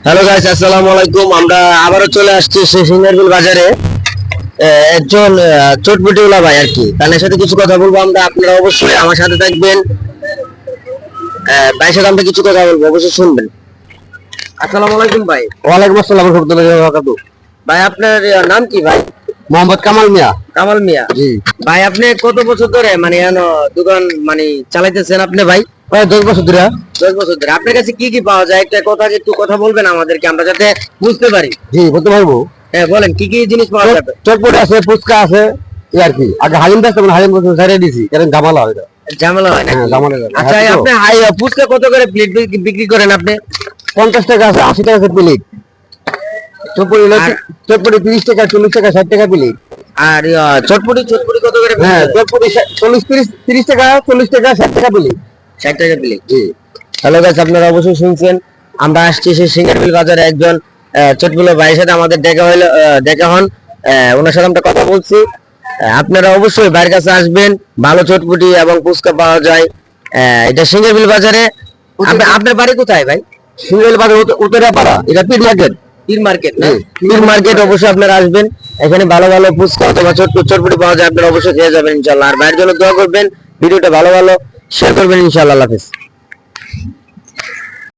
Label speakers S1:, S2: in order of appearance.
S1: Hello guys, আসসালামু আলাইকুম। আমরা আবারও চলে আসছি সেই সিঙ্গারবিল বাজারে। একজন চটপটিওয়ালা ভাই আর কি, তার সাথে কিছু কথা বলবো আমরা। আপনারা অবশ্যই আমার সাথে থাকবেন। ভাইয়ের সাথে আমরা কিছু কথা বলবো, অবশ্যই শুনবেন। আসসালামু আলাইকুম ভাই।
S2: ওয়ালাইকুম আসসালাম ওয়া রাহমাতুল্লাহি ওয়া বারাকাতুহু।
S1: ভাই আপনার নাম কি ভাই?
S2: মোহাম্মদ কামাল মিয়া।
S1: কামাল মিয়া।
S2: জি
S1: ভাই আপনি কত বছর ধরে মানে দোকান মানে চালাইতেছেন আপনি ভাই?
S2: প্রায় 10 বছর ধরে।
S1: 10 বছর ধরে। আপনার কাছে কি কি পাওয়া যায় একটা কথা একটু কথা বলবেন আমাদেরকে, আমরা যাতে বুঝতে পারি।
S2: জি বলতে পারবো।
S1: হ্যাঁ বলেন, কি কি জিনিস পাওয়া যাবে?
S2: চটপটি আছে, ফুচকা আছে, এই আর কি। আগে হালিম বেচতে, হালিম ছেড়ে দিছি, কারণ ঝামেলা হয় এটা।
S1: ঝামেলা হয় নাকি?
S2: হ্যাঁ, ঝামেলা হয়।
S1: আচ্ছা,
S2: হ্যাঁ, তো।
S1: আপনি ফুচকা কত করে প্লেট বিক্রি করেন আপনি?
S2: 50 টাকা আছে, 80 টাকা প্লেট। চটপটি চটপটি 30 টাকা, 40 টাকা, 60 টাকা প্লেট।
S1: আর চটপটি চটপটি কত করে?
S2: হ্যাঁ, চটপটি 40 30 টাকা, 40 টাকা, 60 টাকা প্লেট।
S1: 60 টাকা প্লেট।
S2: জি।
S1: হ্যালো গাইস, আপনারা অবশ্যই শুনছেন আমরা আসছি সেই সিঙ্গারবিল বাজারে। একজন চটপটি ভাইয়ের সাথে আমাদের দেখা হন। ওনার সাথে আমরা কথা বলছি। আপনারা অবশ্যই ভাইয়ের কাছে আসবেন, ভালো চটপটি এবং ফুচকা পাওয়া যায়। এটা সিঙ্গারবিল বাজারে। আপনার বাড়ি কোথায় ভাই?
S2: সিঙ্গেল বাজার উত্তরাপাড়া, এটা পিট মার্কেট।
S1: পীর মার্কেট না?
S2: জি।
S1: পীর মার্কেট অবশ্যই আপনারা আসবেন। এখানে ভালো ভালো ফুচকা অথবা চটপটি পাওয়া যায়, আপনারা অবশ্যই খেয়ে যাবেন ইনশাল্লাহ। আর ভাইয়ের জন্য দোয়া করবেন, ভিডিওটা ভালো শেয়ার করবেন ইনশাল্লাহ। আল্লাহ হাফেজ।